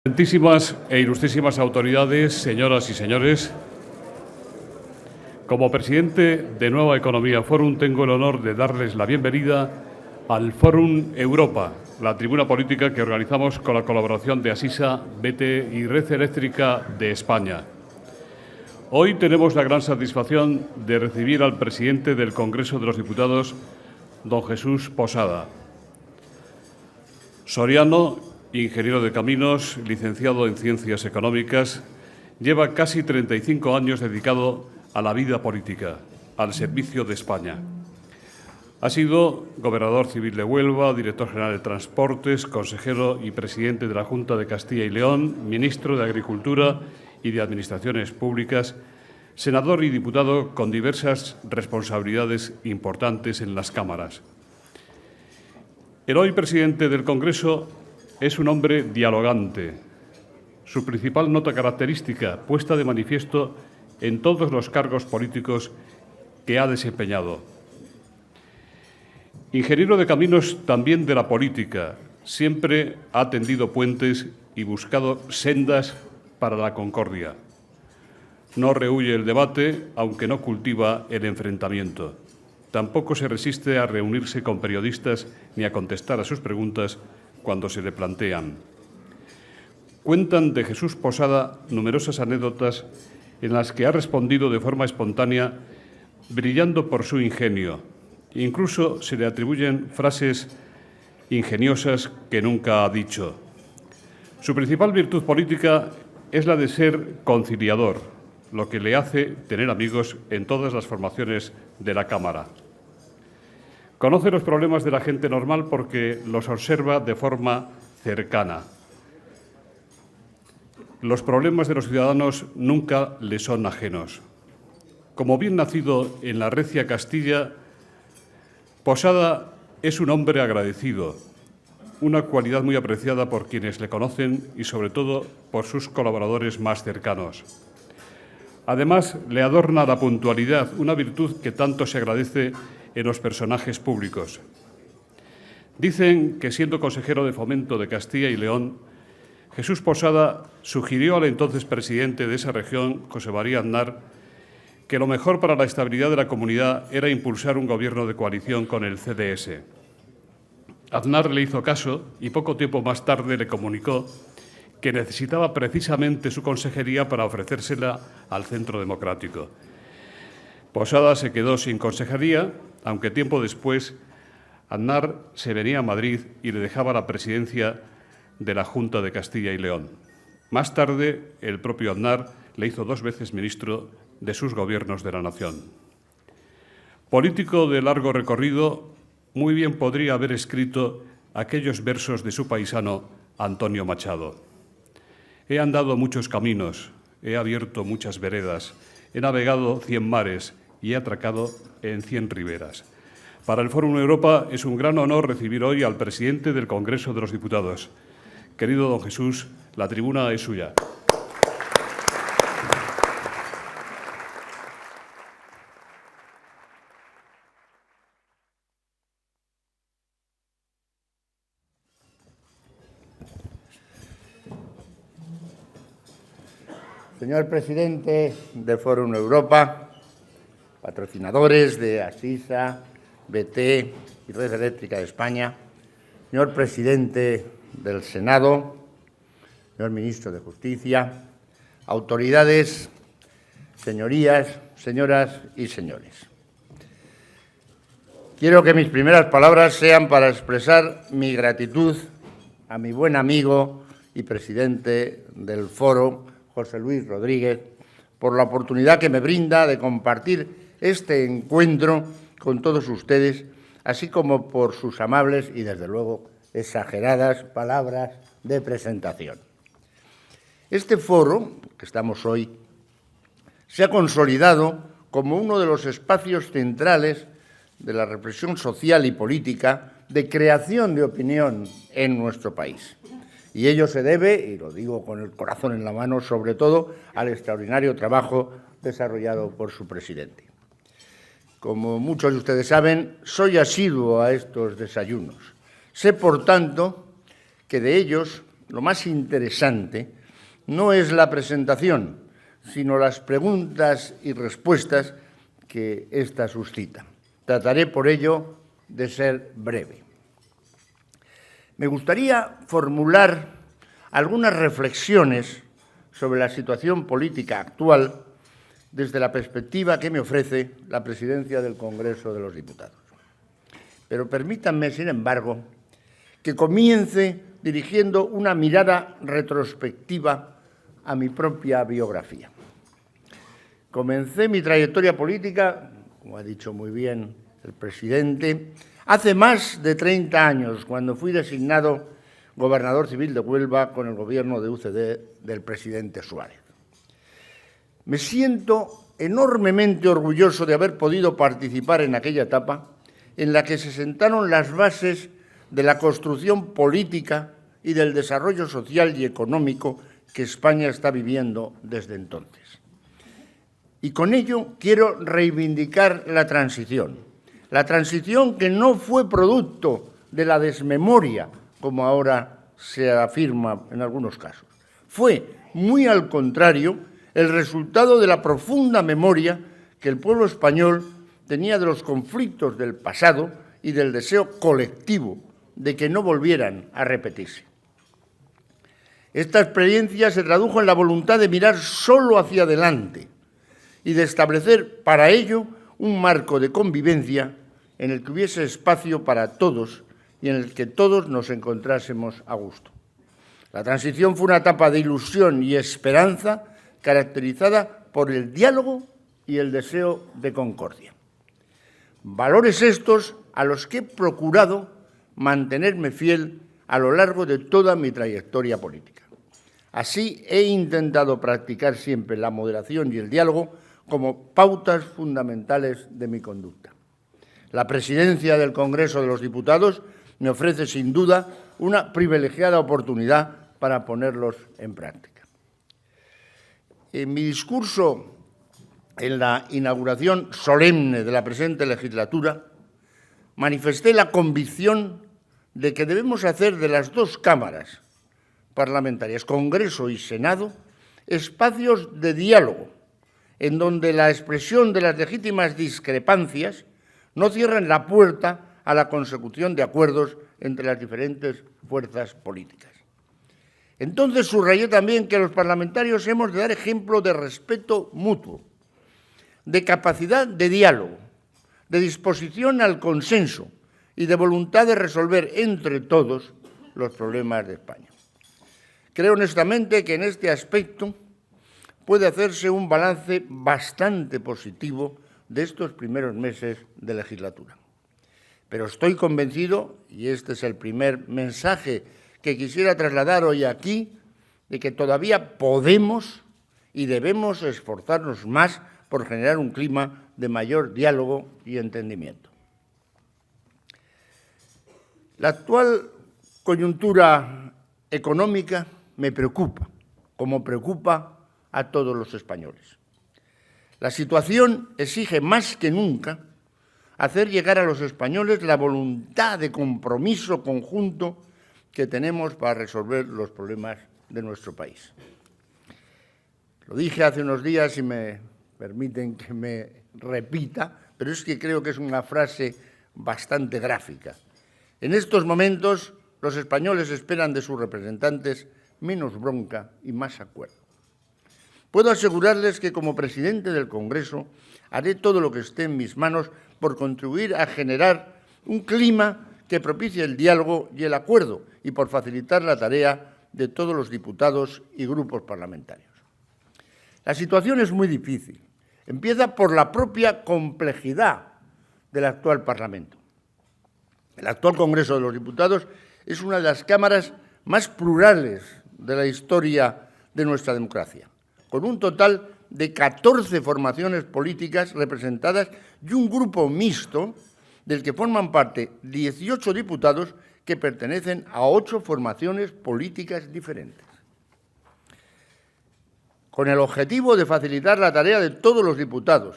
Excelentísimas e ilustrísimas autoridades, señoras y señores, como presidente de Nueva Economía Forum tengo el honor de darles la bienvenida al Forum Europa, la tribuna política que organizamos con la colaboración de Asisa, BT y Red Eléctrica de España. Hoy tenemos la gran satisfacción de recibir al presidente del Congreso de los Diputados, don Jesús Posada. Soriano, ingeniero de caminos, licenciado en Ciencias Económicas, lleva casi 35 años dedicado a la vida política, al servicio de España. Ha sido gobernador civil de Huelva, director general de Transportes, consejero y presidente de la Junta de Castilla y León, ministro de Agricultura y de Administraciones Públicas, senador y diputado con diversas responsabilidades importantes en las cámaras. El hoy presidente del Congreso es un hombre dialogante. Su principal nota característica, puesta de manifiesto en todos los cargos políticos que ha desempeñado. Ingeniero de caminos también de la política, siempre ha tendido puentes y buscado sendas para la concordia. No rehúye el debate, aunque no cultiva el enfrentamiento. Tampoco se resiste a reunirse con periodistas ni a contestar a sus preguntas cuando se le plantean. Cuentan de Jesús Posada numerosas anécdotas en las que ha respondido de forma espontánea, brillando por su ingenio. Incluso se le atribuyen frases ingeniosas que nunca ha dicho. Su principal virtud política es la de ser conciliador, lo que le hace tener amigos en todas las formaciones de la Cámara. Conoce los problemas de la gente normal porque los observa de forma cercana. Los problemas de los ciudadanos nunca le son ajenos. Como bien nacido en la recia Castilla, Posada es un hombre agradecido, una cualidad muy apreciada por quienes le conocen y, sobre todo, por sus colaboradores más cercanos. Además, le adorna la puntualidad, una virtud que tanto se agradece en los personajes públicos. Dicen que, siendo consejero de Fomento de Castilla y León, Jesús Posada sugirió al entonces presidente de esa región, José María Aznar, que lo mejor para la estabilidad de la comunidad era impulsar un gobierno de coalición con el CDS. Aznar le hizo caso y poco tiempo más tarde le comunicó que necesitaba precisamente su consejería para ofrecérsela al Centro Democrático. Posada se quedó sin consejería, aunque tiempo después Aznar se venía a Madrid y le dejaba la presidencia de la Junta de Castilla y León. Más tarde, el propio Aznar le hizo 2 veces ministro de sus gobiernos de la nación. Político de largo recorrido, muy bien podría haber escrito aquellos versos de su paisano Antonio Machado. He andado muchos caminos, he abierto muchas veredas, he navegado 100 mares y he atracado en 100 riberas. Para el Fórum Europa es un gran honor recibir hoy al presidente del Congreso de los Diputados. Querido don Jesús, la tribuna es suya. Señor presidente de Fórum Europa, patrocinadores de Asisa, BT y Red Eléctrica de España, señor presidente del Senado, señor ministro de Justicia, autoridades, señorías, señoras y señores. Quiero que mis primeras palabras sean para expresar mi gratitud a mi buen amigo y presidente del Foro, José Luis Rodríguez, por la oportunidad que me brinda de compartir este encuentro con todos ustedes, así como por sus amables y, desde luego, exageradas palabras de presentación. Este foro, que estamos hoy, se ha consolidado como uno de los espacios centrales de la reflexión social y política de creación de opinión en nuestro país. Y ello se debe, y lo digo con el corazón en la mano, sobre todo al extraordinario trabajo desarrollado por su presidente. Como muchos de ustedes saben, soy asiduo a estos desayunos. Sé, por tanto, que de ellos lo más interesante no es la presentación, sino las preguntas y respuestas que ésta suscita. Trataré, por ello, de ser breve. Me gustaría formular algunas reflexiones sobre la situación política actual desde la perspectiva que me ofrece la presidencia del Congreso de los Diputados. Pero permítanme, sin embargo, que comience dirigiendo una mirada retrospectiva a mi propia biografía. Comencé mi trayectoria política, como ha dicho muy bien el presidente, hace más de 30 años, cuando fui designado gobernador civil de Huelva con el gobierno de UCD del presidente Suárez. Me siento enormemente orgulloso de haber podido participar en aquella etapa en la que se sentaron las bases de la construcción política y del desarrollo social y económico que España está viviendo desde entonces. Y con ello quiero reivindicar la transición que no fue producto de la desmemoria, como ahora se afirma en algunos casos. Fue, muy al contrario, el resultado de la profunda memoria que el pueblo español tenía de los conflictos del pasado y del deseo colectivo de que no volvieran a repetirse. Esta experiencia se tradujo en la voluntad de mirar solo hacia adelante y de establecer para ello un marco de convivencia en el que hubiese espacio para todos y en el que todos nos encontrásemos a gusto. La transición fue una etapa de ilusión y esperanza caracterizada por el diálogo y el deseo de concordia. Valores estos a los que he procurado mantenerme fiel a lo largo de toda mi trayectoria política. Así he intentado practicar siempre la moderación y el diálogo como pautas fundamentales de mi conducta. La presidencia del Congreso de los Diputados me ofrece, sin duda, una privilegiada oportunidad para ponerlos en práctica. En mi discurso en la inauguración solemne de la presente legislatura, manifesté la convicción de que debemos hacer de las dos cámaras parlamentarias, Congreso y Senado, espacios de diálogo, en donde la expresión de las legítimas discrepancias no cierren la puerta a la consecución de acuerdos entre las diferentes fuerzas políticas. Entonces subrayé también que los parlamentarios hemos de dar ejemplo de respeto mutuo, de capacidad de diálogo, de disposición al consenso y de voluntad de resolver entre todos los problemas de España. Creo honestamente que en este aspecto puede hacerse un balance bastante positivo de estos primeros meses de legislatura. Pero estoy convencido, y este es el primer mensaje que quisiera trasladar hoy aquí, de que todavía podemos y debemos esforzarnos más por generar un clima de mayor diálogo y entendimiento. La actual coyuntura económica me preocupa, como preocupa a todos los españoles. La situación exige más que nunca hacer llegar a los españoles la voluntad de compromiso conjunto que tenemos para resolver los problemas de nuestro país. Lo dije hace unos días y me permiten que me repita, pero es que creo que es una frase bastante gráfica. En estos momentos, los españoles esperan de sus representantes menos bronca y más acuerdo. Puedo asegurarles que, como presidente del Congreso, haré todo lo que esté en mis manos por contribuir a generar un clima que propicie el diálogo y el acuerdo y por facilitar la tarea de todos los diputados y grupos parlamentarios. La situación es muy difícil. Empieza por la propia complejidad del actual Parlamento. El actual Congreso de los Diputados es una de las cámaras más plurales de la historia de nuestra democracia, con un total de 14 formaciones políticas representadas y un grupo mixto del que forman parte 18 diputados que pertenecen a 8 formaciones políticas diferentes. Con el objetivo de facilitar la tarea de todos los diputados,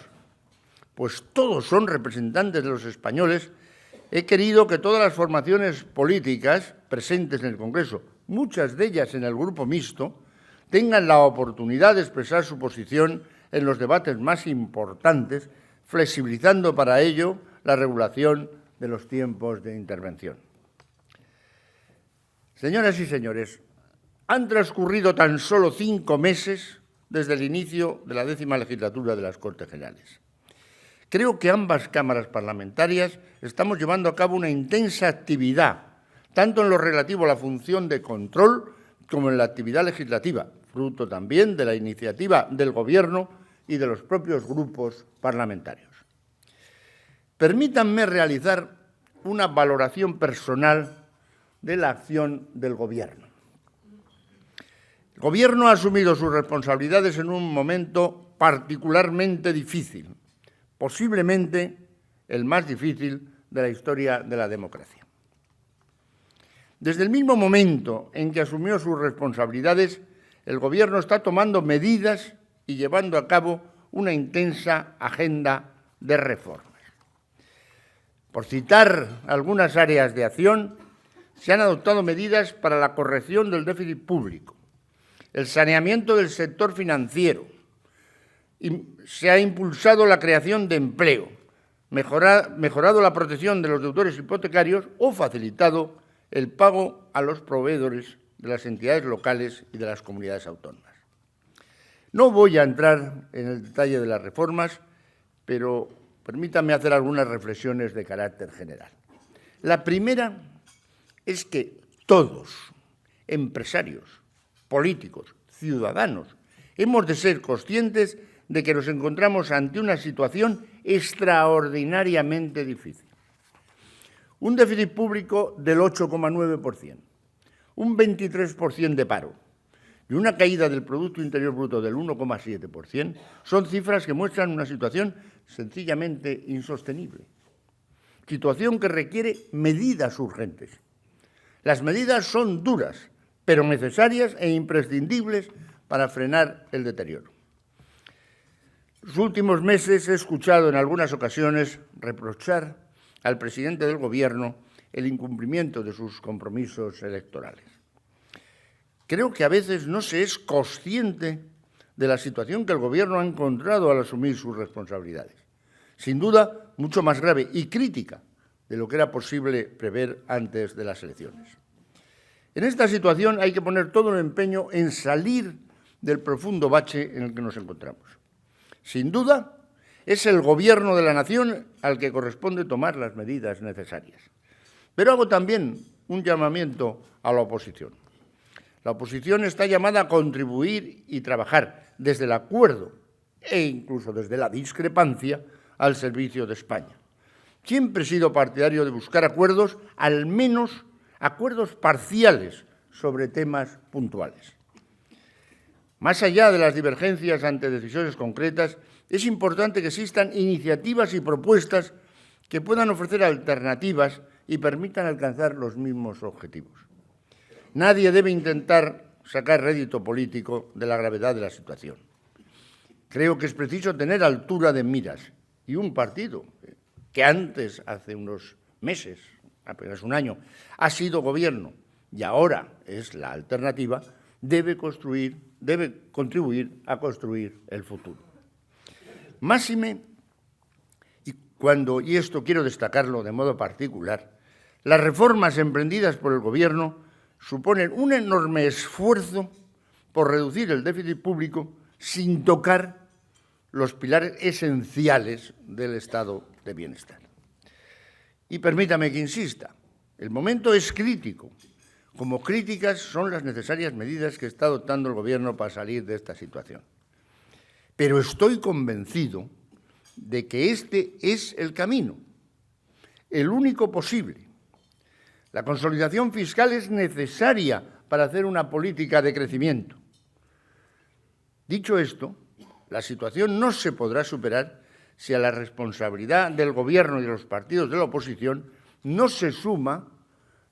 pues todos son representantes de los españoles, he querido que todas las formaciones políticas presentes en el Congreso, muchas de ellas en el Grupo Mixto, tengan la oportunidad de expresar su posición en los debates más importantes, flexibilizando para ello la regulación de los tiempos de intervención. Señoras y señores, han transcurrido tan solo 5 meses desde el inicio de la 10ª legislatura de las Cortes Generales. Creo que ambas cámaras parlamentarias estamos llevando a cabo una intensa actividad, tanto en lo relativo a la función de control como en la actividad legislativa, fruto también de la iniciativa del Gobierno y de los propios grupos parlamentarios. Permítanme realizar una valoración personal de la acción del Gobierno. El Gobierno ha asumido sus responsabilidades en un momento particularmente difícil, posiblemente el más difícil de la historia de la democracia. Desde el mismo momento en que asumió sus responsabilidades, el Gobierno está tomando medidas y llevando a cabo una intensa agenda de reformas. Por citar algunas áreas de acción, se han adoptado medidas para la corrección del déficit público, el saneamiento del sector financiero, y se ha impulsado la creación de empleo, mejorado la protección de los deudores hipotecarios o facilitado el pago a los proveedores de las entidades locales y de las comunidades autónomas. No voy a entrar en el detalle de las reformas, pero permítanme hacer algunas reflexiones de carácter general. La primera es que todos, empresarios, políticos, ciudadanos, hemos de ser conscientes de que nos encontramos ante una situación extraordinariamente difícil. Un déficit público del 8,9%, un 23% de paro y una caída del Producto Interior Bruto del 1,7% son cifras que muestran una situación sencillamente insostenible. Situación que requiere medidas urgentes. Las medidas son duras, pero necesarias e imprescindibles para frenar el deterioro. Los últimos meses he escuchado en algunas ocasiones reprochar al presidente del Gobierno el incumplimiento de sus compromisos electorales. Creo que a veces no se es consciente de la situación que el Gobierno ha encontrado al asumir sus responsabilidades. Sin duda, mucho más grave y crítica de lo que era posible prever antes de las elecciones. En esta situación hay que poner todo el empeño en salir del profundo bache en el que nos encontramos. Sin duda, es el Gobierno de la nación al que corresponde tomar las medidas necesarias. Pero hago también un llamamiento a la oposición. La oposición está llamada a contribuir y trabajar desde el acuerdo e incluso desde la discrepancia al servicio de España. Siempre he sido partidario de buscar acuerdos, al menos acuerdos parciales sobre temas puntuales. Más allá de las divergencias ante decisiones concretas, es importante que existan iniciativas y propuestas que puedan ofrecer alternativas y permitan alcanzar los mismos objetivos. Nadie debe intentar sacar rédito político de la gravedad de la situación. Creo que es preciso tener altura de miras y un partido que antes, hace unos meses, apenas un año, ha sido gobierno y ahora es la alternativa, debe contribuir a construir el futuro. Máxime, y esto quiero destacarlo de modo particular, las reformas emprendidas por el Gobierno suponen un enorme esfuerzo por reducir el déficit público sin tocar los pilares esenciales del estado de bienestar. Y permítame que insista, el momento es crítico. Como críticas son las necesarias medidas que está adoptando el Gobierno para salir de esta situación. Pero estoy convencido de que este es el camino, el único posible. La consolidación fiscal es necesaria para hacer una política de crecimiento. Dicho esto, la situación no se podrá superar si a la responsabilidad del Gobierno y de los partidos de la oposición no se suma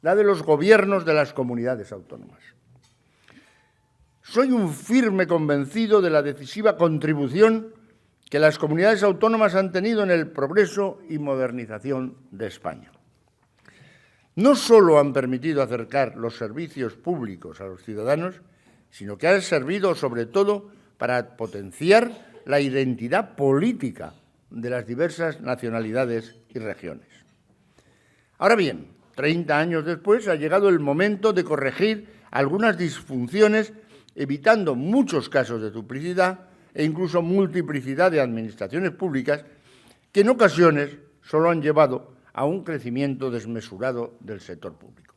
la de los gobiernos de las comunidades autónomas. Soy un firme convencido de la decisiva contribución que las comunidades autónomas han tenido en el progreso y modernización de España. no solo han permitido acercar los servicios públicos a los ciudadanos, sino que han servido sobre todo para potenciar la identidad política de las diversas nacionalidades y regiones. Ahora bien, 30 años después ha llegado el momento de corregir algunas disfunciones, evitando muchos casos de duplicidad e incluso multiplicidad de administraciones públicas que en ocasiones solo han llevado a un crecimiento desmesurado del sector público.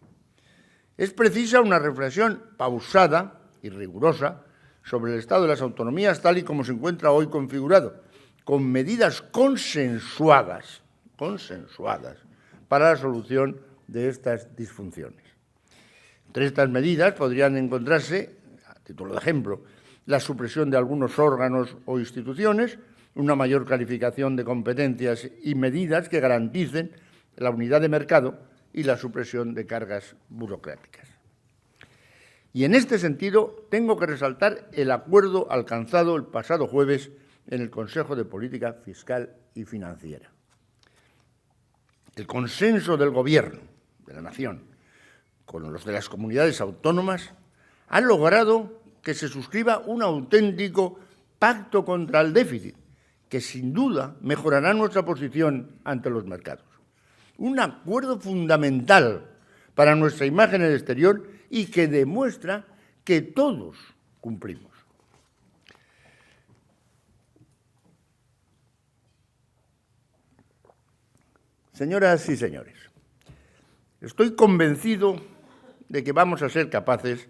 Es precisa una reflexión pausada y rigurosa sobre el estado de las autonomías tal y como se encuentra hoy configurado, con medidas consensuadas para la solución de estas disfunciones. Entre estas medidas podrían encontrarse, a título de ejemplo, la supresión de algunos órganos o instituciones, una mayor clarificación de competencias y medidas que garanticen la unidad de mercado y la supresión de cargas burocráticas. Y en este sentido tengo que resaltar el acuerdo alcanzado el pasado jueves en el Consejo de Política Fiscal y Financiera. El consenso del Gobierno de la Nación con los de las comunidades autónomas ha logrado que se suscriba un auténtico pacto contra el déficit, que sin duda mejorará nuestra posición ante los mercados. Un acuerdo fundamental para nuestra imagen en el exterior y que demuestra que todos cumplimos. Señoras y señores, estoy convencido de que vamos a ser capaces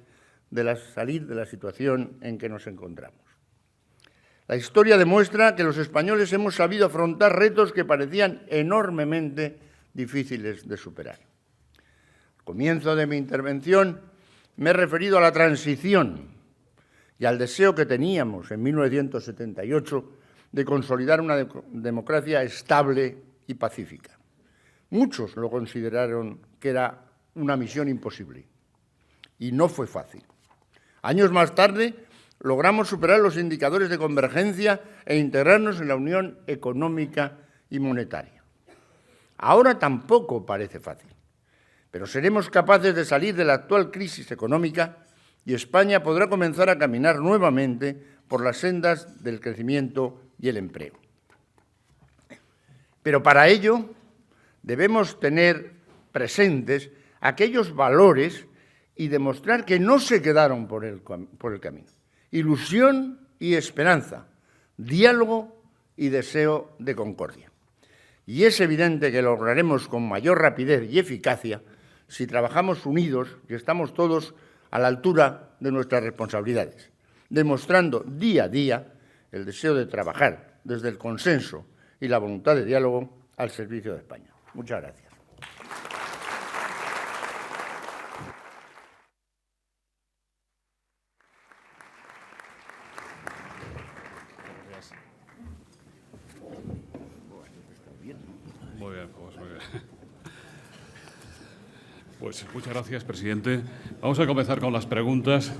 de salir de la situación en que nos encontramos. La historia demuestra que los españoles hemos sabido afrontar retos que parecían enormemente difíciles de superar. Al comienzo de mi intervención me he referido a la transición y al deseo que teníamos en 1978 de consolidar una democracia estable y pacífica. Muchos lo consideraron que era una misión imposible y no fue fácil. Años más tarde logramos superar los indicadores de convergencia e integrarnos en la Unión Económica y Monetaria. Ahora tampoco parece fácil, pero seremos capaces de salir de la actual crisis económica y España podrá comenzar a caminar nuevamente por las sendas del crecimiento y el empleo. Pero para ello debemos tener presentes aquellos valores y demostrar que no se quedaron por el camino. Ilusión y esperanza, diálogo y deseo de concordia. Y es evidente que lo lograremos con mayor rapidez y eficacia si trabajamos unidos y estamos todos a la altura de nuestras responsabilidades, demostrando día a día el deseo de trabajar desde el consenso y la voluntad de diálogo al servicio de España. Muchas gracias. Muy bien, pues muy bien. Pues muchas gracias, presidente. Vamos a comenzar con las preguntas.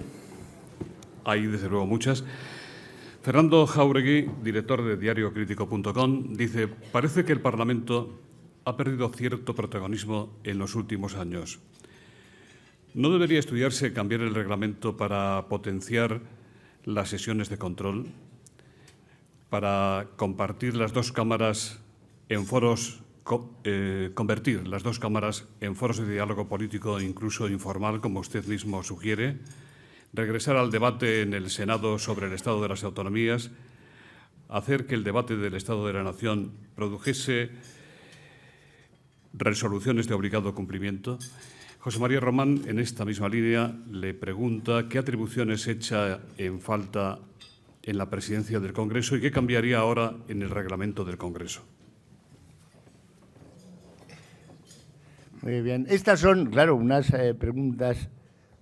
Hay, desde luego, muchas. Fernando Jáuregui, director de diariocrítico.com, dice: parece que el Parlamento ha perdido cierto protagonismo en los últimos años. ¿No debería estudiarse cambiar el reglamento para potenciar las sesiones de control, para compartir las dos cámaras en foros, convertir las dos cámaras en foros de diálogo político, incluso informal, como usted mismo sugiere, regresar al debate en el Senado sobre el Estado de las Autonomías, hacer que el debate del Estado de la Nación produjese resoluciones de obligado cumplimiento? José María Román, en esta misma línea, le pregunta qué atribuciones echa en falta en la presidencia del Congreso y qué cambiaría ahora en el reglamento del Congreso. Muy bien. Estas son, claro, unas preguntas,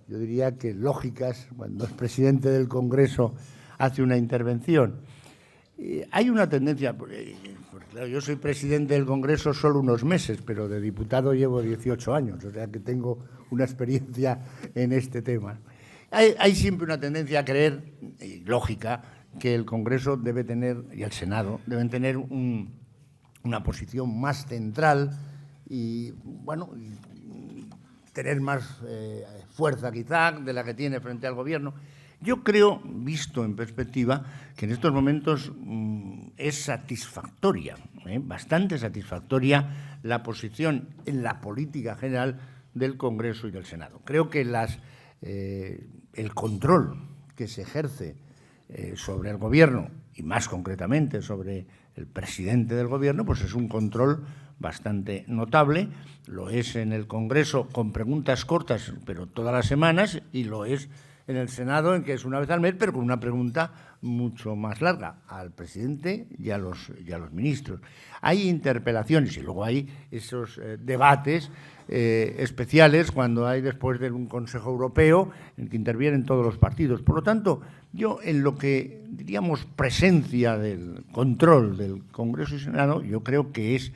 yo diría que lógicas, cuando el presidente del Congreso hace una intervención. Hay una tendencia, porque claro, yo soy presidente del Congreso solo unos meses, pero de diputado llevo 18 años, o sea que tengo una experiencia en este tema. Hay siempre una tendencia a creer, lógica, que el Congreso debe tener, y el Senado, deben tener una posición más central y, bueno, tener más fuerza quizá de la que tiene frente al Gobierno. Yo creo, visto en perspectiva, que en estos momentos es satisfactoria, bastante satisfactoria la posición en la política general del Congreso y del Senado. Creo que el control que se ejerce sobre el Gobierno, y más concretamente sobre el presidente del Gobierno, pues es un control bastante notable. Lo es en el Congreso con preguntas cortas, pero todas las semanas, y lo es en el Senado, en que es una vez al mes, pero con una pregunta mucho más larga al presidente y a los ministros. Hay interpelaciones y luego hay esos debates especiales cuando hay después de un Consejo Europeo en que intervienen todos los partidos. Por lo tanto, yo en lo que diríamos presencia del control del Congreso y Senado, yo creo que es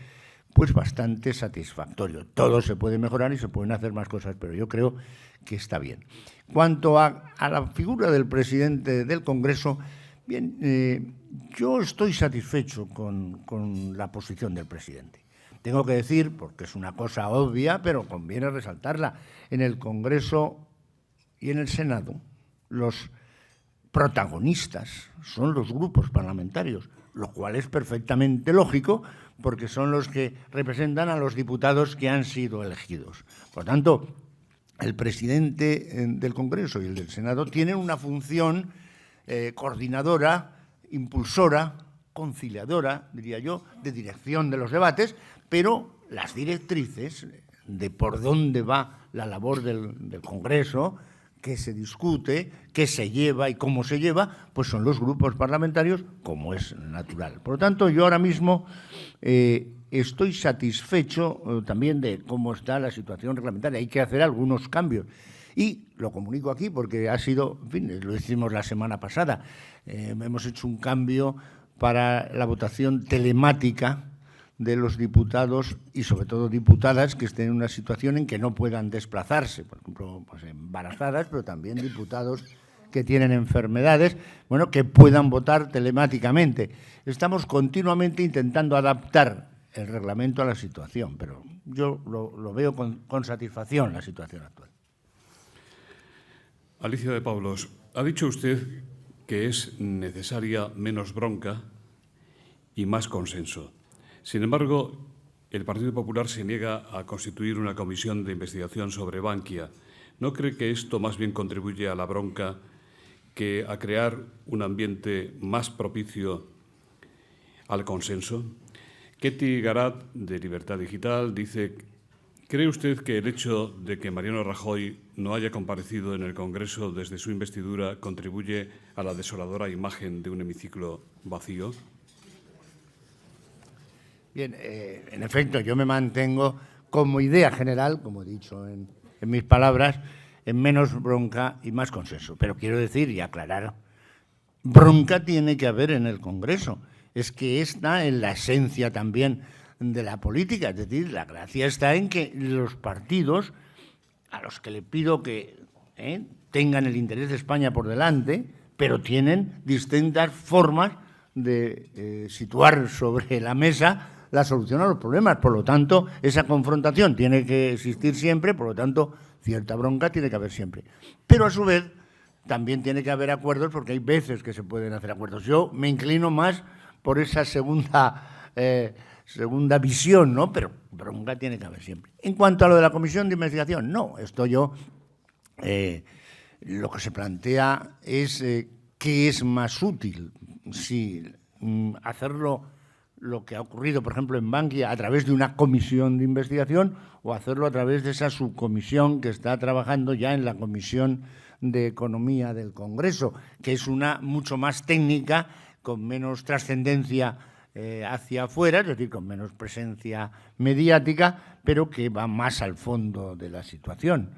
pues bastante satisfactorio. Todo se puede mejorar y se pueden hacer más cosas, pero yo creo que está bien. Cuanto a la figura del presidente del Congreso, bien, yo estoy satisfecho con la posición del presidente. Tengo que decir, porque es una cosa obvia, pero conviene resaltarla, en el Congreso y en el Senado los protagonistas son los grupos parlamentarios, lo cual es perfectamente lógico porque son los que representan a los diputados que han sido elegidos. Por lo tanto, el presidente del Congreso y el del Senado tienen una función coordinadora, impulsora, conciliadora, diría yo, de dirección de los debates, pero las directrices de por dónde va la labor del Congreso, qué se discute, qué se lleva y cómo se lleva, pues son los grupos parlamentarios, como es natural. Por lo tanto, yo ahora mismo estoy satisfecho también de cómo está la situación reglamentaria. Hay que hacer algunos cambios. Y lo comunico aquí porque ha sido, en fin, lo hicimos la semana pasada. Hemos hecho un cambio para la votación telemática de los diputados y sobre todo diputadas que estén en una situación en que no puedan desplazarse, por ejemplo, pues embarazadas, pero también diputados que tienen enfermedades, bueno, que puedan votar telemáticamente. Estamos continuamente intentando adaptar el reglamento a la situación, pero yo lo veo con satisfacción la situación actual. Alicia de Pablos, ha dicho usted que es necesaria menos bronca y más consenso. Sin embargo, el Partido Popular se niega a constituir una comisión de investigación sobre Bankia. ¿No cree que esto más bien contribuye a la bronca que a crear un ambiente más propicio al consenso? Ketty Garat, de Libertad Digital, dice: ¿cree usted que el hecho de que Mariano Rajoy no haya comparecido en el Congreso desde su investidura contribuye a la desoladora imagen de un hemiciclo vacío? Bien, en efecto, yo me mantengo como idea general, como he dicho en mis palabras, en menos bronca y más consenso. Pero quiero decir y aclarar, bronca tiene que haber en el Congreso. Es que está en la esencia también de la política. Es decir, la gracia está en que los partidos, a los que le pido que tengan el interés de España por delante, pero tienen distintas formas de situar sobre la mesa la solución a los problemas. Por lo tanto, esa confrontación tiene que existir siempre, por lo tanto, cierta bronca tiene que haber siempre. Pero a su vez, también tiene que haber acuerdos, porque hay veces que se pueden hacer acuerdos. Yo me inclino más por esa segunda visión, ¿no? Pero bronca tiene que haber siempre. En cuanto a lo de la comisión de investigación, no, esto yo, lo que se plantea es qué es más útil, si hacerlo lo que ha ocurrido, por ejemplo, en Bankia, a través de una comisión de investigación o hacerlo a través de esa subcomisión que está trabajando ya en la Comisión de Economía del Congreso, que es una mucho más técnica, con menos trascendencia hacia afuera, es decir, con menos presencia mediática, pero que va más al fondo de la situación.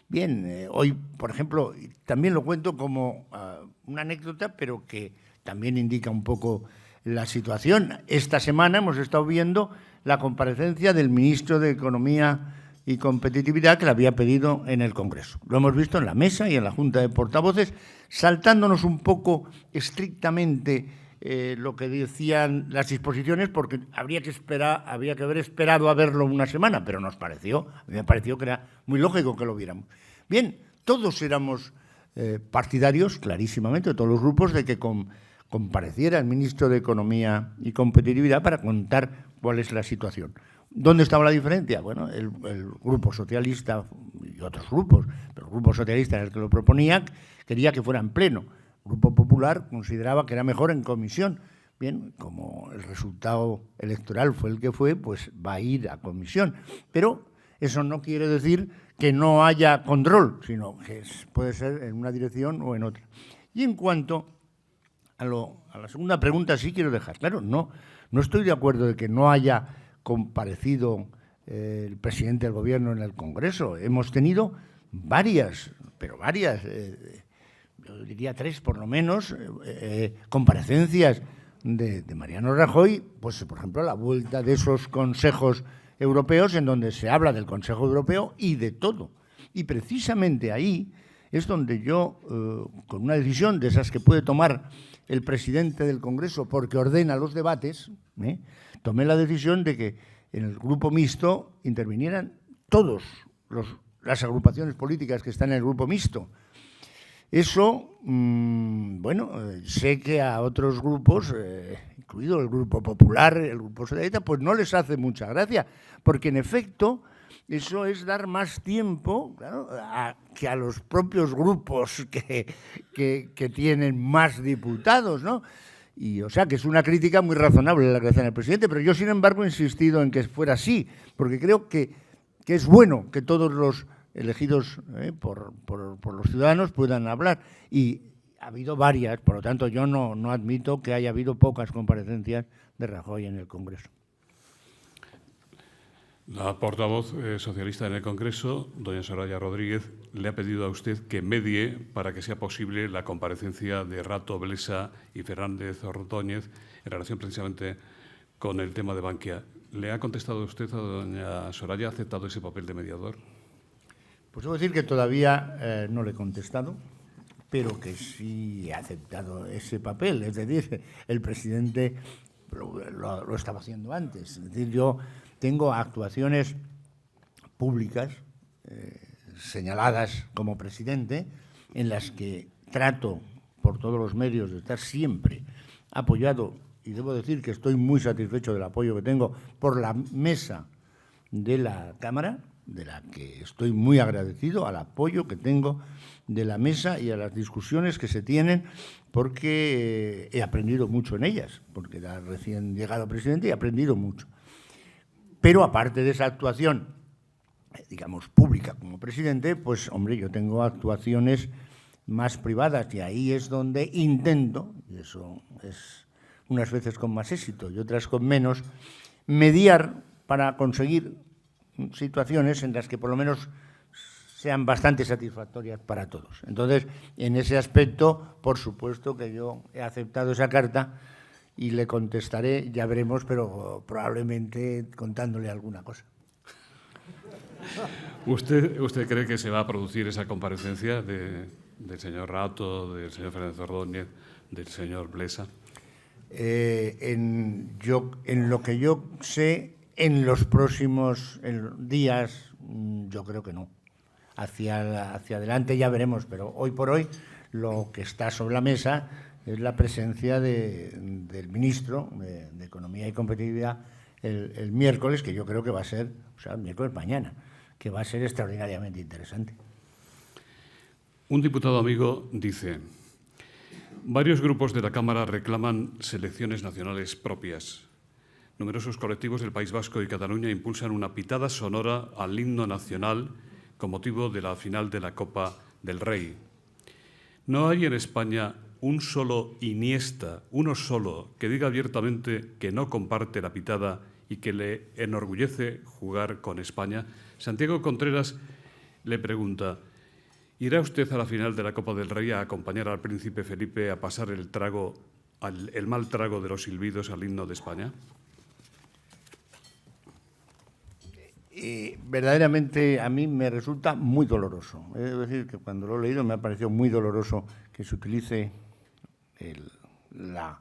Bien, hoy, por ejemplo, también lo cuento como una anécdota, pero que también indica un poco la situación. Esta semana hemos estado viendo la comparecencia del ministro de Economía y Competitividad que la había pedido en el Congreso. Lo hemos visto en la mesa y en la Junta de Portavoces, saltándonos un poco estrictamente lo que decían las disposiciones, porque había que haber esperado a verlo una semana, pero a mí me pareció que era muy lógico que lo viéramos. Bien, todos éramos partidarios, clarísimamente, de todos los grupos, de que compareciera el ministro de Economía y Competitividad para contar cuál es la situación. ¿Dónde estaba la diferencia? Bueno, el Grupo Socialista y otros grupos, pero el Grupo Socialista era el que lo proponía, quería que fuera en pleno. El Grupo Popular consideraba que era mejor en comisión. Bien, como el resultado electoral fue el que fue, pues va a ir a comisión. Pero eso no quiere decir que no haya control, sino que puede ser en una dirección o en otra. Y en cuanto a la segunda pregunta, sí quiero dejar claro, no estoy de acuerdo de que no haya comparecido el presidente del Gobierno en el Congreso. Hemos tenido varias, yo diría 3 por lo menos, comparecencias de Mariano Rajoy, pues por ejemplo la vuelta de esos consejos europeos en donde se habla del Consejo Europeo y de todo. Y precisamente ahí es donde yo, con una decisión de esas que puede tomar el presidente del Congreso porque ordena los debates, tomé la decisión de que en el grupo mixto intervinieran todas las agrupaciones políticas que están en el grupo mixto. Eso, bueno, sé que a otros grupos, incluido el Grupo Popular, el Grupo Socialista, pues no les hace mucha gracia, porque en efecto eso es dar más tiempo, claro, que a los propios grupos que tienen más diputados, ¿no? Y, o sea, que es una crítica muy razonable la que hacen al presidente, pero yo, sin embargo, he insistido en que fuera así, porque creo que es bueno que todos los elegidos por los ciudadanos puedan hablar. Y ha habido varias, por lo tanto, yo no admito que haya habido pocas comparecencias de Rajoy en el Congreso. La portavoz socialista en el Congreso, doña Soraya Rodríguez, le ha pedido a usted que medie para que sea posible la comparecencia de Rato, Blesa y Fernández Ordóñez en relación precisamente con el tema de Bankia. ¿Le ha contestado usted a doña Soraya? ¿Ha aceptado ese papel de mediador? Pues debo decir que todavía no le he contestado, pero que sí he aceptado ese papel. Es decir, el presidente lo estaba haciendo antes. Es decir, yo tengo actuaciones públicas señaladas como presidente en las que trato por todos los medios de estar siempre apoyado, y debo decir que estoy muy satisfecho del apoyo que tengo por la mesa de la Cámara, de la que estoy muy agradecido, al apoyo que tengo de la mesa y a las discusiones que se tienen, porque he aprendido mucho en ellas, porque era recién llegado presidente y he aprendido mucho. Pero aparte de esa actuación, digamos, pública como presidente, pues, hombre, yo tengo actuaciones más privadas y ahí es donde intento, y eso es unas veces con más éxito y otras con menos, mediar para conseguir situaciones en las que por lo menos sean bastante satisfactorias para todos. Entonces, en ese aspecto, por supuesto que yo he aceptado esa carta y le contestaré, ya veremos, pero probablemente contándole alguna cosa. ¿Usted cree que se va a producir esa comparecencia del señor Rato, del señor Fernández Ordóñez, del señor Blesa? En lo que yo sé, en los próximos días, yo creo que no. Hacia adelante ya veremos, pero hoy por hoy lo que está sobre la mesa es la presencia del ministro de Economía y Competitividad el miércoles, que yo creo que va a ser, o sea, el miércoles mañana, que va a ser extraordinariamente interesante. Un diputado amigo dice: varios grupos de la Cámara reclaman selecciones nacionales propias. Numerosos colectivos del País Vasco y Cataluña impulsan una pitada sonora al himno nacional con motivo de la final de la Copa del Rey. ¿No hay en España un solo Iniesta, uno solo, que diga abiertamente que no comparte la pitada y que le enorgullece jugar con España? Santiago Contreras le pregunta: ¿irá usted a la final de la Copa del Rey a acompañar al príncipe Felipe a pasar el mal trago de los silbidos al himno de España? Verdaderamente a mí me resulta muy doloroso. Es decir, que cuando lo he leído me ha parecido muy doloroso que se utilice la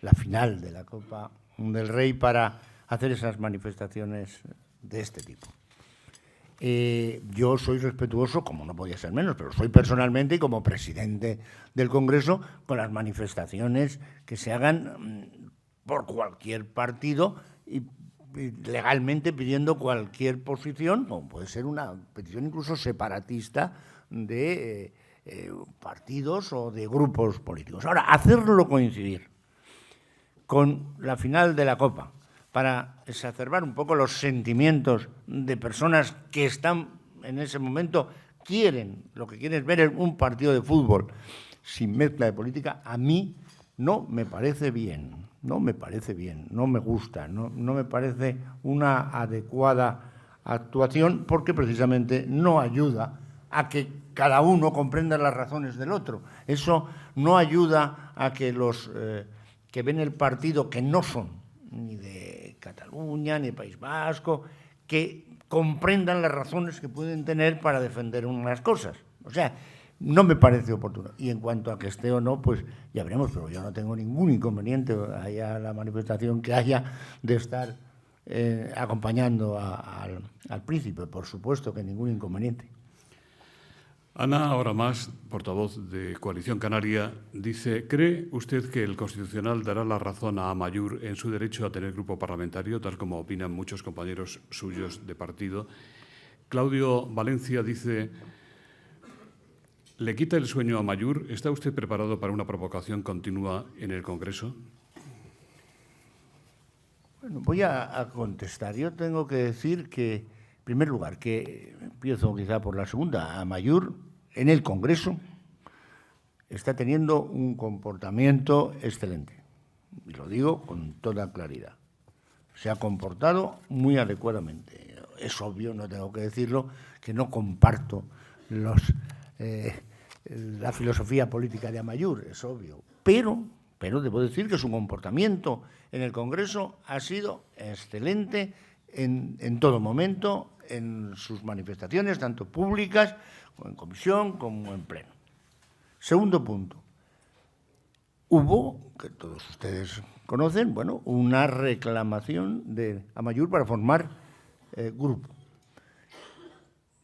la final de la Copa del Rey para hacer esas manifestaciones de este tipo. Yo soy respetuoso, como no podía ser menos, pero soy personalmente y como presidente del Congreso, con las manifestaciones que se hagan por cualquier partido y legalmente pidiendo cualquier posición, como puede ser una petición incluso separatista de partidos o de grupos políticos. Ahora, hacerlo coincidir con la final de la Copa para exacerbar un poco los sentimientos de personas que están en ese momento, lo que quieren es ver un partido de fútbol sin mezcla de política, a mí no me parece bien, no me gusta, no me parece una adecuada actuación, porque precisamente no ayuda a que cada uno comprenda las razones del otro. Eso no ayuda a que los que ven el partido, que no son ni de Cataluña, ni de País Vasco, que comprendan las razones que pueden tener para defender unas cosas. O sea, no me parece oportuno. Y en cuanto a que esté o no, pues ya veremos, pero yo no tengo ningún inconveniente, haya la manifestación que haya, de estar acompañando al príncipe. Por supuesto que ningún inconveniente. Ana, ahora más, portavoz de Coalición Canaria, dice: ¿cree usted que el Constitucional dará la razón a Amaiur en su derecho a tener grupo parlamentario, tal como opinan muchos compañeros suyos de partido? Claudio Valencia dice: ¿le quita el sueño a Amaiur? ¿Está usted preparado para una provocación continua en el Congreso? Bueno, voy a contestar. Yo tengo que decir que, en primer lugar, que empiezo quizá por la segunda, Amaiur en el Congreso está teniendo un comportamiento excelente. Y lo digo con toda claridad. Se ha comportado muy adecuadamente. Es obvio, no tengo que decirlo, que no comparto la filosofía política de Amaiur, es obvio. Pero debo decir que su comportamiento en el Congreso ha sido excelente en todo momento, en sus manifestaciones, tanto públicas, como en comisión, como en pleno. Segundo punto. Hubo, que todos ustedes conocen, bueno, una reclamación de Amaiur para formar grupo.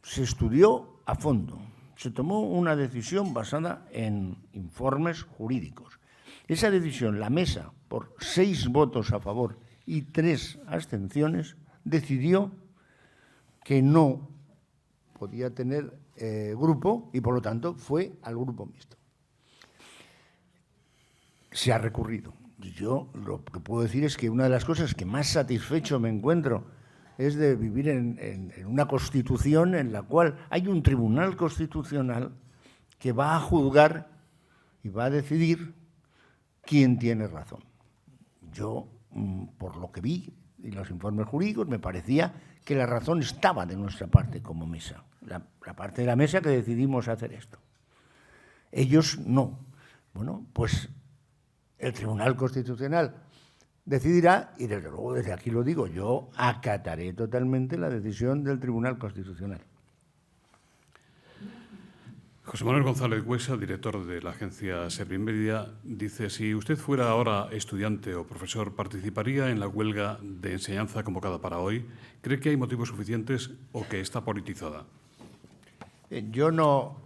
Se estudió a fondo, se tomó una decisión basada en informes jurídicos. Esa decisión, la mesa, por 6 votos a favor y 3 abstenciones, decidió que no podía tener grupo y, por lo tanto, fue al grupo mixto. Se ha recurrido. Yo lo que puedo decir es que una de las cosas que más satisfecho me encuentro es de vivir en una Constitución en la cual hay un Tribunal Constitucional que va a juzgar y va a decidir quién tiene razón. Yo, por lo que vi y los informes jurídicos, me parecía que la razón estaba de nuestra parte como mesa, la parte de la mesa que decidimos hacer esto. Ellos no. Bueno, pues el Tribunal Constitucional decidirá, y desde luego desde aquí lo digo, yo acataré totalmente la decisión del Tribunal Constitucional. José Manuel González Huesa, director de la agencia Servimedia, dice: si usted fuera ahora estudiante o profesor, ¿participaría en la huelga de enseñanza convocada para hoy? ¿Cree que hay motivos suficientes o que está politizada? Yo no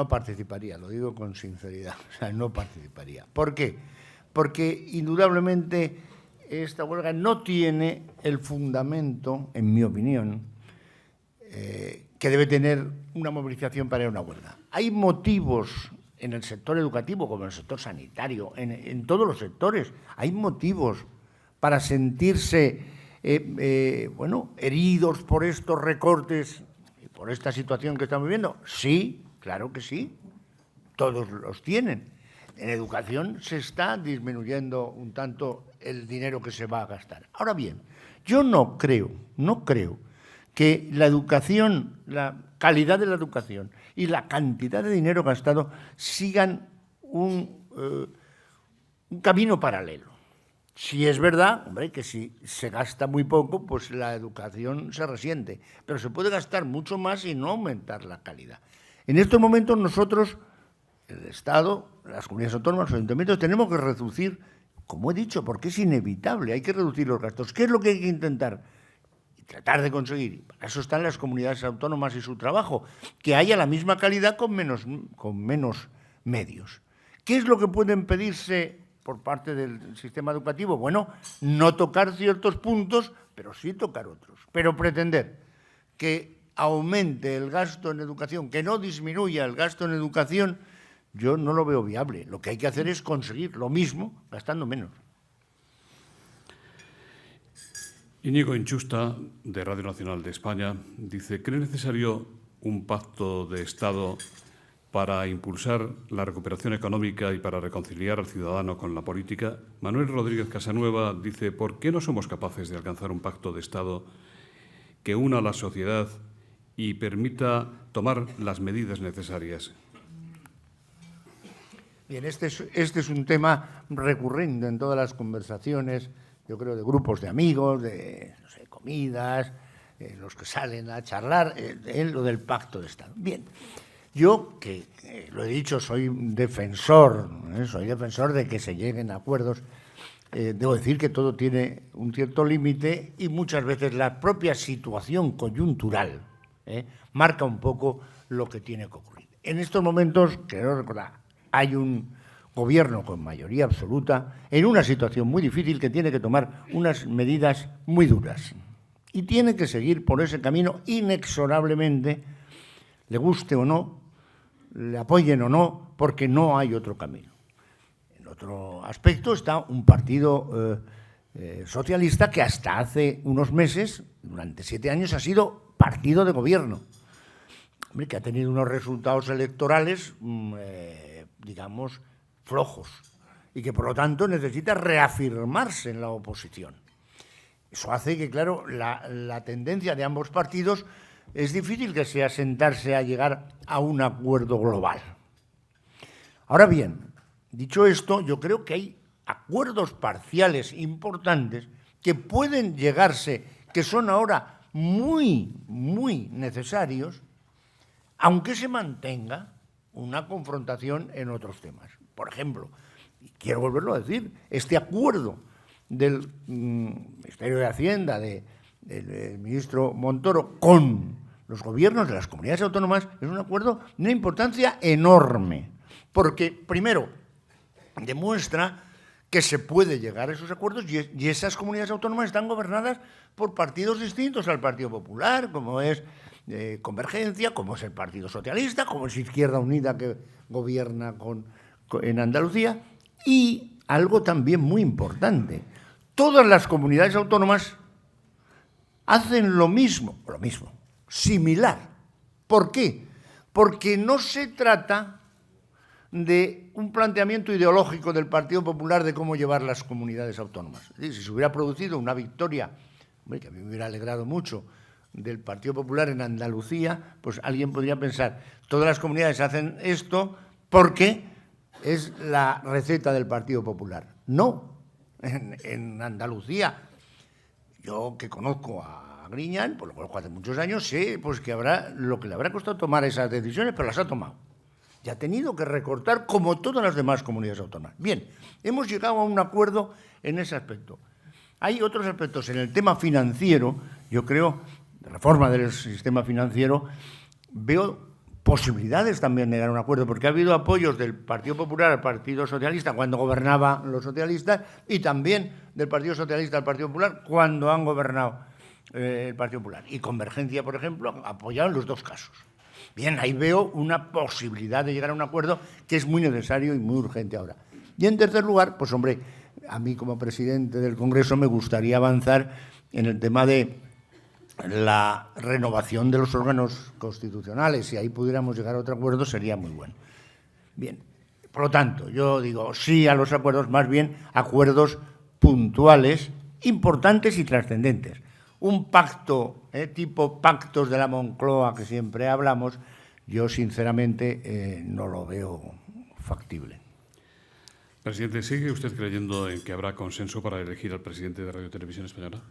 participaría, lo digo con sinceridad, o sea, no participaría. ¿Por qué? Porque indudablemente esta huelga no tiene el fundamento, en mi opinión, que debe tener una movilización para ir a una huelga. Hay motivos en el sector educativo, como en el sector sanitario, en todos los sectores, hay motivos para sentirse heridos por estos recortes y por esta situación que estamos viviendo. Sí, claro que sí, todos los tienen. En educación se está disminuyendo un tanto el dinero que se va a gastar. Ahora bien, yo no creo que la educación, la calidad de la educación y la cantidad de dinero gastado sigan un camino paralelo. Si es verdad, hombre, que si se gasta muy poco, pues la educación se resiente, pero se puede gastar mucho más y no aumentar la calidad. En estos momentos nosotros, el Estado, las comunidades autónomas, los ayuntamientos, tenemos que reducir como he dicho, porque es inevitable, hay que reducir los gastos. ¿Qué es lo que hay que intentar? Y tratar de conseguir. Para eso están las comunidades autónomas y su trabajo, que haya la misma calidad con menos medios. ¿Qué es lo que pueden pedirse por parte del sistema educativo? Bueno, no tocar ciertos puntos, pero sí tocar otros. Pero pretender que aumente el gasto en educación, que no disminuya el gasto en educación, yo no lo veo viable. Lo que hay que hacer es conseguir lo mismo gastando menos. Íñigo Inchusta, de Radio Nacional de España, dice: ¿cree necesario un pacto de Estado para impulsar la recuperación económica y para reconciliar al ciudadano con la política? Manuel Rodríguez Casanueva dice: ¿por qué no somos capaces de alcanzar un pacto de Estado que una a la sociedad y permita tomar las medidas necesarias? Bien, este es un tema recurrente en todas las conversaciones, yo creo, de grupos de amigos, de no sé, comidas, los que salen a charlar, en lo del pacto de Estado. Bien, yo, que lo he dicho, soy defensor de que se lleguen a acuerdos. Debo decir que todo tiene un cierto límite y muchas veces la propia situación coyuntural marca un poco lo que tiene que ocurrir. En estos momentos, quiero recordar, hay un gobierno con mayoría absoluta en una situación muy difícil que tiene que tomar unas medidas muy duras y tiene que seguir por ese camino inexorablemente, le guste o no, le apoyen o no, porque no hay otro camino. En otro aspecto está un partido socialista que hasta hace unos meses, durante 7 años, ha sido partido de gobierno, que ha tenido unos resultados electorales, digamos, flojos, y que, por lo tanto, necesita reafirmarse en la oposición. Eso hace que, claro, la tendencia de ambos partidos es difícil que sea sentarse a llegar a un acuerdo global. Ahora bien, dicho esto, yo creo que hay acuerdos parciales importantes que pueden llegarse, que son ahora muy, muy necesarios, aunque se mantenga una confrontación en otros temas. Por ejemplo, y quiero volverlo a decir, este acuerdo del Ministerio de Hacienda, del ministro Montoro, con los gobiernos de las comunidades autónomas, es un acuerdo de una importancia enorme, porque, primero, demuestra que se puede llegar a esos acuerdos y esas comunidades autónomas están gobernadas por partidos distintos al Partido Popular, como es Convergencia, como es el Partido Socialista, como es Izquierda Unida, que gobierna en Andalucía, y algo también muy importante, todas las comunidades autónomas hacen lo mismo, similar. ¿Por qué? Porque no se trata de un planteamiento ideológico del Partido Popular de cómo llevar las comunidades autónomas. Es decir, si se hubiera producido una victoria, que a mí me hubiera alegrado mucho, del Partido Popular en Andalucía, pues alguien podría pensar, todas las comunidades hacen esto porque es la receta del Partido Popular. No, en Andalucía, yo que conozco a Griñán, pues lo conozco hace muchos años, sé pues que habrá lo que le habrá costado tomar esas decisiones, pero las ha tomado. Y ha tenido que recortar como todas las demás comunidades autónomas. Bien, hemos llegado a un acuerdo en ese aspecto. Hay otros aspectos. En el tema financiero, yo creo, de reforma del sistema financiero, veo posibilidades también de llegar a un acuerdo, porque ha habido apoyos del Partido Popular al Partido Socialista cuando gobernaban los socialistas y también del Partido Socialista al Partido Popular cuando han gobernado el Partido Popular. Y Convergencia, por ejemplo, ha apoyado en los dos casos. Bien, ahí veo una posibilidad de llegar a un acuerdo que es muy necesario y muy urgente ahora. Y en tercer lugar, pues hombre, a mí como presidente del Congreso me gustaría avanzar en el tema de la renovación de los órganos constitucionales. Si ahí pudiéramos llegar a otro acuerdo sería muy bueno. Bien, por lo tanto, yo digo sí a los acuerdos, más bien acuerdos puntuales, importantes y trascendentes. Un pacto, tipo pactos de la Moncloa que siempre hablamos, yo sinceramente no lo veo factible. Presidente, ¿sigue usted creyendo en que habrá consenso para elegir al presidente de Radio Televisión Española?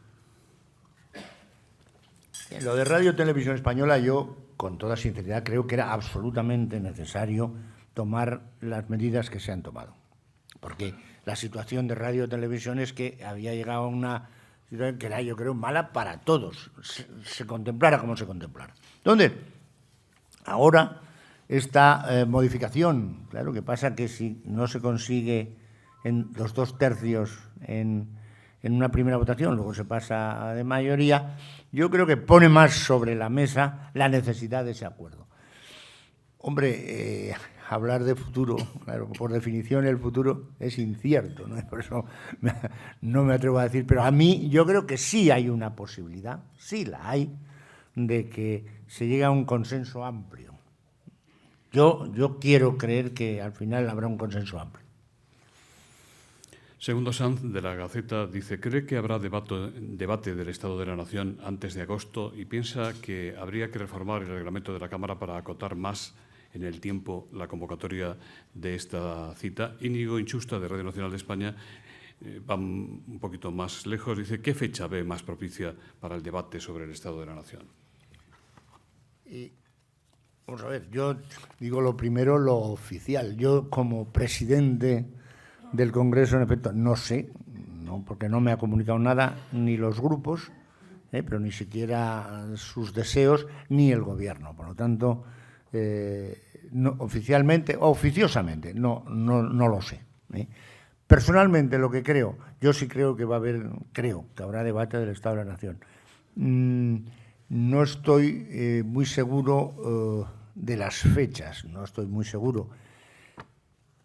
En lo de Radio Televisión Española, yo, con toda sinceridad, creo que era absolutamente necesario tomar las medidas que se han tomado. Porque la situación de radio y televisión es que había llegado a una situación que era, yo creo, mala para todos, se contemplara como se contemplara. Entonces, ahora esta modificación, claro, que pasa que si no se consigue en los 2/3 en una primera votación, luego se pasa de mayoría, yo creo que pone más sobre la mesa la necesidad de ese acuerdo. Hombre, hablar de futuro, claro, por definición el futuro es incierto, ¿no? Por eso no me atrevo a decir, pero a mí yo creo que sí hay una posibilidad, sí la hay, de que se llegue a un consenso amplio. Yo quiero creer que al final habrá un consenso amplio. Segundo Sanz, de la Gaceta, dice: ¿cree que habrá debate del Estado de la Nación antes de agosto y piensa que habría que reformar el reglamento de la Cámara para acotar más en el tiempo la convocatoria de esta cita? Íñigo Inchusta, de Radio Nacional de España, va un poquito más lejos. Dice: ¿qué fecha ve más propicia para el debate sobre el Estado de la Nación? Vamos a ver, yo digo lo primero, lo oficial. Yo, como presidente del Congreso, en efecto, no sé, no, porque no me ha comunicado nada, ni los grupos, pero ni siquiera sus deseos, ni el Gobierno. Por lo tanto, no, oficialmente o oficiosamente, no lo sé. Personalmente, lo que creo, yo sí creo que creo que habrá debate del Estado de la Nación. No estoy muy seguro de las fechas, no estoy muy seguro.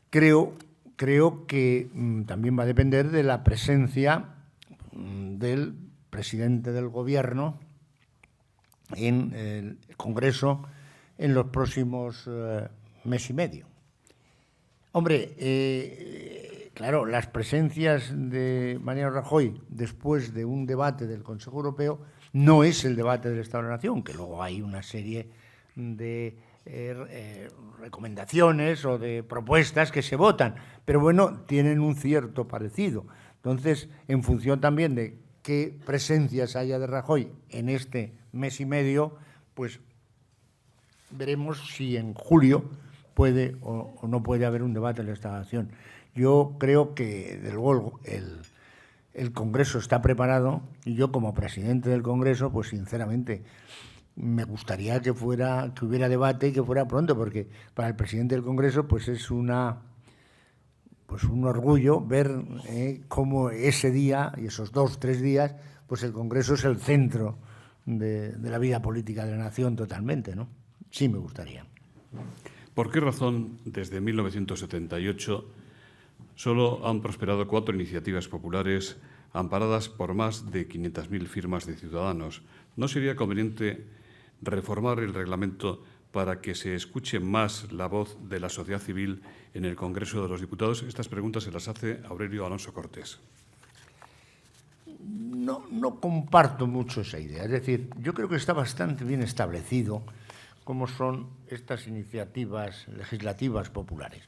Creo que también va a depender de la presencia del presidente del Gobierno en el Congreso en los próximos mes y medio. Hombre, claro, las presencias de Mariano Rajoy después de un debate del Consejo Europeo no es el debate del Estado de la Nación, que luego hay una serie de recomendaciones o de propuestas que se votan, pero bueno, tienen un cierto parecido. Entonces, en función también de qué presencias haya de Rajoy en este mes y medio, pues veremos si en julio puede o no puede haber un debate del Estado de la Nación. Yo creo que, desde luego, el Congreso está preparado y yo, como presidente del Congreso, pues sinceramente me gustaría que hubiera debate y que fuera pronto, porque para el presidente del Congreso pues es un orgullo ver cómo ese día y esos 2-3 días pues el Congreso es el centro de la vida política de la nación totalmente, ¿no? Sí me gustaría. ¿Por qué razón desde 1978 solo han prosperado 4 iniciativas populares amparadas por más de 500.000 firmas de ciudadanos? ¿No sería conveniente reformar el reglamento para que se escuche más la voz de la sociedad civil en el Congreso de los Diputados? Estas preguntas se las hace Aurelio Alonso Cortés. No comparto mucho esa idea. Es decir, yo creo que está bastante bien establecido cómo son estas iniciativas legislativas populares.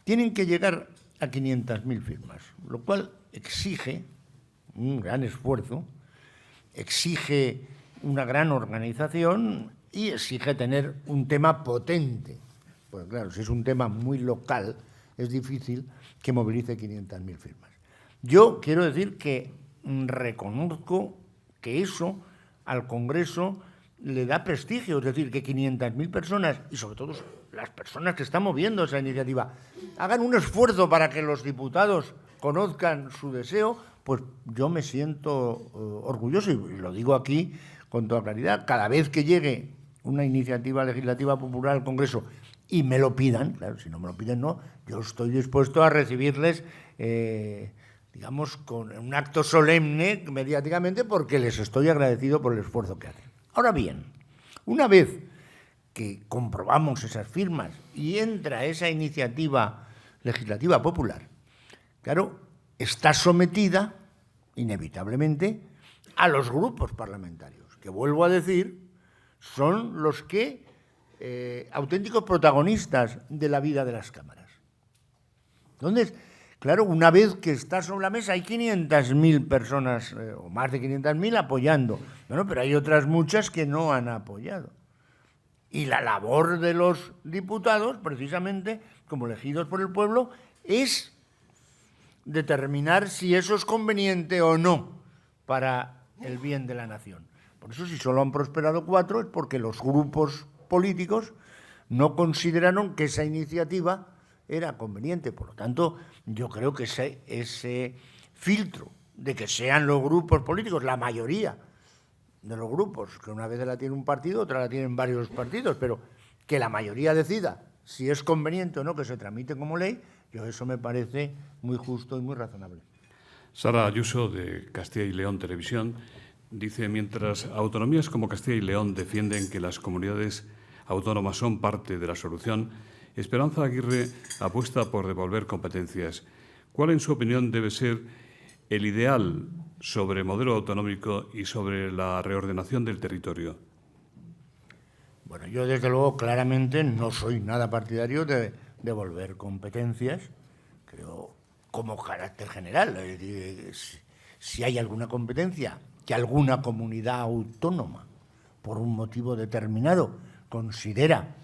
Tienen que llegar a 500.000 firmas, lo cual exige un gran esfuerzo, exige una gran organización y exige tener un tema potente. Pues claro, si es un tema muy local, es difícil que movilice 500.000 firmas. Yo quiero decir que reconozco que eso al Congreso le da prestigio, es decir, que 500.000 personas, y sobre todo las personas que están moviendo esa iniciativa, hagan un esfuerzo para que los diputados conozcan su deseo, pues yo me siento orgulloso, y lo digo aquí con toda claridad. Cada vez que llegue una iniciativa legislativa popular al Congreso y me lo pidan, claro, si no me lo piden no, yo estoy dispuesto a recibirles, digamos, con un acto solemne mediáticamente, porque les estoy agradecido por el esfuerzo que hacen. Ahora bien, una vez que comprobamos esas firmas y entra esa iniciativa legislativa popular, claro, está sometida inevitablemente a los grupos parlamentarios, que vuelvo a decir, son los que auténticos protagonistas de la vida de las cámaras. Entonces, claro, una vez que está sobre la mesa hay 500.000 personas, o más de 500.000, apoyando. Bueno, pero hay otras muchas que no han apoyado. Y la labor de los diputados, precisamente, como elegidos por el pueblo, es determinar si eso es conveniente o no para el bien de la nación. Por eso, si solo han prosperado 4, es porque los grupos políticos no consideraron que esa iniciativa era conveniente. Por lo tanto, yo creo que ese filtro de que sean los grupos políticos, la mayoría de los grupos, que una vez la tiene un partido, otra la tienen varios partidos, pero que la mayoría decida si es conveniente o no que se tramite como ley, yo eso me parece muy justo y muy razonable. Sara Ayuso, de Castilla y León Televisión, dice: mientras autonomías como Castilla y León defienden que las comunidades autónomas son parte de la solución, Esperanza Aguirre apuesta por devolver competencias. ¿Cuál, en su opinión, debe ser el ideal sobre el modelo autonómico y sobre la reordenación del territorio? Bueno, yo desde luego claramente no soy nada partidario de devolver competencias, creo, como carácter general. Es decir, si hay alguna competencia que alguna comunidad autónoma, por un motivo determinado, considera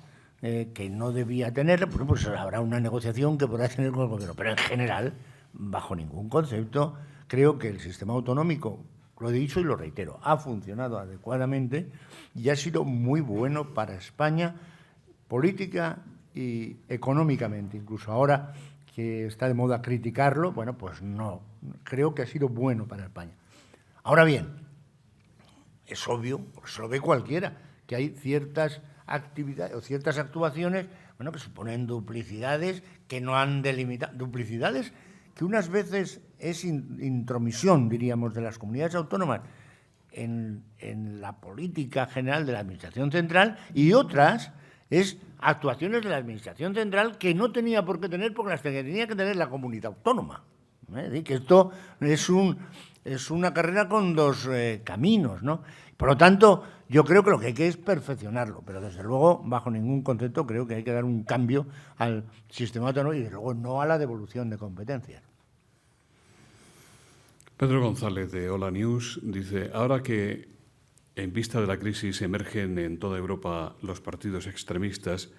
que no debía tener, pues habrá una negociación que podrá tener con el gobierno. Pero en general, bajo ningún concepto, creo que el sistema autonómico, lo he dicho y lo reitero, ha funcionado adecuadamente y ha sido muy bueno para España, política y económicamente. Incluso ahora que está de moda criticarlo, bueno, pues no, creo que ha sido bueno para España. Ahora bien, es obvio, eso lo ve cualquiera, que hay ciertas actividades o ciertas actuaciones, bueno, que suponen duplicidades, que no han delimitado, duplicidades que unas veces es intromisión, diríamos, de las comunidades autónomas en la política general de la Administración Central, y otras es actuaciones de la Administración Central que no tenía por qué tener, porque las tenía que tener la comunidad autónoma. Que esto es una carrera con dos caminos, ¿no? Por lo tanto, yo creo que lo que hay que es perfeccionarlo, pero desde luego, bajo ningún concepto, creo que hay que dar un cambio al sistema autónomo y desde luego no a la devolución de competencias. Pedro González, de Hola News, dice: ahora que en vista de la crisis emergen en toda Europa los partidos extremistas,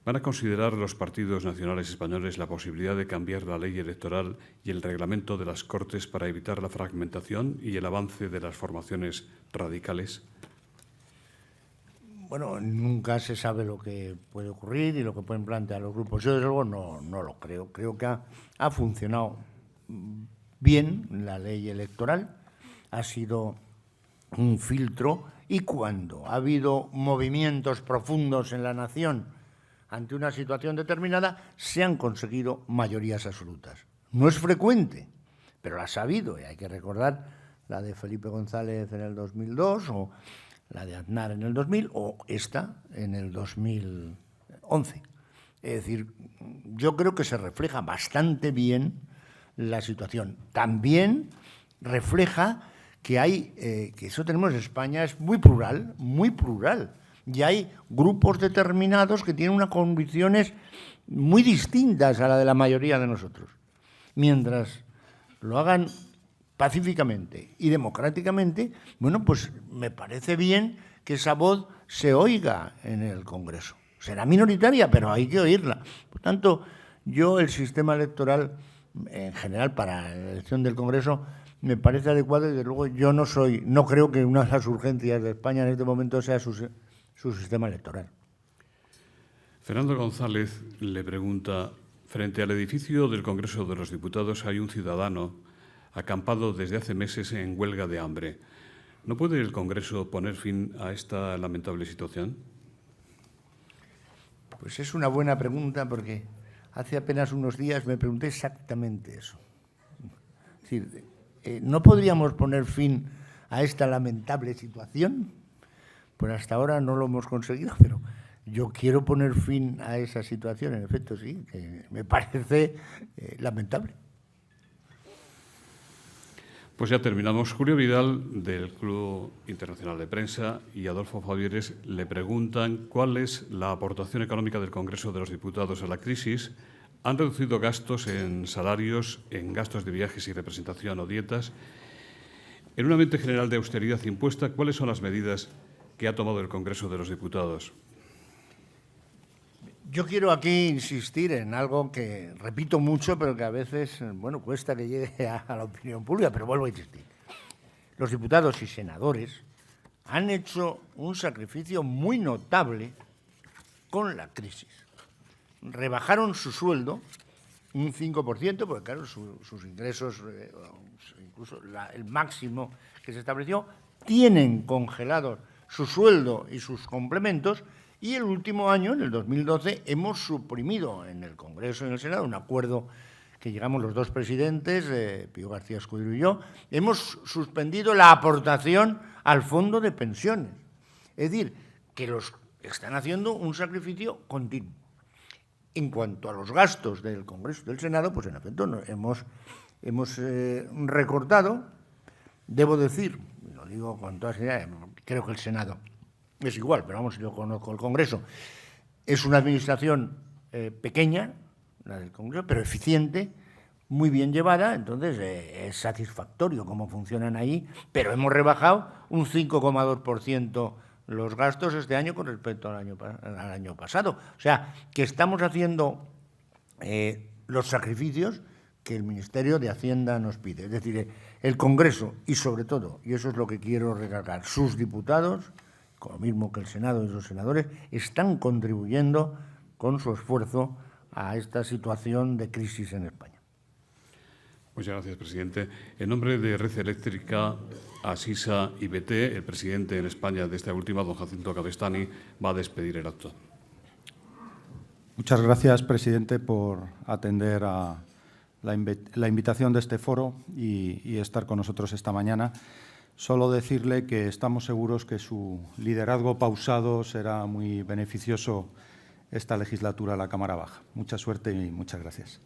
¿van a considerar los partidos nacionales españoles la posibilidad de cambiar la ley electoral y el reglamento de las Cortes para evitar la fragmentación y el avance de las formaciones radicales? Bueno, nunca se sabe lo que puede ocurrir y lo que pueden plantear los grupos. Yo, desde luego, no lo creo. Creo que ha funcionado bien la ley electoral, ha sido un filtro, y cuando ha habido movimientos profundos en la nación ante una situación determinada, se han conseguido mayorías absolutas. No es frecuente, pero las ha habido, y hay que recordar la de Felipe González en el 2002, o la de Aznar en el 2000, o esta en el 2011. Es decir, yo creo que se refleja bastante bien la situación. También refleja que hay, que eso tenemos en España, es muy plural, y hay grupos determinados que tienen unas convicciones muy distintas a la de la mayoría de nosotros. Mientras lo hagan pacíficamente y democráticamente, bueno, pues me parece bien que esa voz se oiga en el Congreso. Será minoritaria, pero hay que oírla. Por tanto, yo el sistema electoral, en general, para la elección del Congreso, me parece adecuado, y desde luego yo no creo que una de las urgencias de España en este momento sea su sistema electoral. Fernando González le pregunta: frente al edificio del Congreso de los Diputados hay un ciudadano acampado desde hace meses en huelga de hambre. ¿No puede el Congreso poner fin a esta lamentable situación? Pues es una buena pregunta, porque hace apenas unos días me pregunté exactamente eso. Es decir, ¿no podríamos poner fin a esta lamentable situación? Pues hasta ahora no lo hemos conseguido, pero yo quiero poner fin a esa situación, en efecto, sí, que me parece lamentable. Pues ya terminamos. Julio Vidal, del Club Internacional de Prensa, y Adolfo Favieres le preguntan cuál es la aportación económica del Congreso de los Diputados a la crisis. ¿Han reducido gastos en salarios, en gastos de viajes y representación o dietas? En un ambiente general de austeridad impuesta, ¿cuáles son las medidas que ha tomado el Congreso de los Diputados? Yo quiero aquí insistir en algo que repito mucho, pero que a veces, bueno, cuesta que llegue a la opinión pública, pero vuelvo a insistir. Los diputados y senadores han hecho un sacrificio muy notable con la crisis. Rebajaron su sueldo un 5%, porque claro, sus ingresos, incluso el máximo que se estableció, tienen congelados su sueldo y sus complementos. Y el último año, en el 2012, hemos suprimido en el Congreso y en el Senado un acuerdo que llegamos los dos presidentes, Pío García Escudero y yo, hemos suspendido la aportación al fondo de pensiones. Es decir, que los están haciendo un sacrificio continuo. En cuanto a los gastos del Congreso y del Senado, pues en efecto hemos recortado, debo decir, lo digo con toda seriedad, creo que el Senado es igual, pero vamos, yo conozco el Congreso. Es una administración pequeña, la del Congreso, pero eficiente, muy bien llevada, entonces es satisfactorio cómo funcionan ahí, pero hemos rebajado un 5,2% los gastos este año con respecto al año pasado. O sea, que estamos haciendo los sacrificios que el Ministerio de Hacienda nos pide. Es decir, el Congreso y, sobre todo, y eso es lo que quiero recalcar, sus diputados, con lo mismo que el Senado y los senadores, están contribuyendo con su esfuerzo a esta situación de crisis en España. Muchas gracias, presidente. En nombre de Red Eléctrica, Asisa y BT, el presidente en España de esta última, don Jacinto Cabestany, va a despedir el acto. Muchas gracias, presidente, por atender a la invitación de este foro y estar con nosotros esta mañana. Solo decirle que estamos seguros que su liderazgo pausado será muy beneficioso esta legislatura a la Cámara Baja. Mucha suerte y muchas gracias.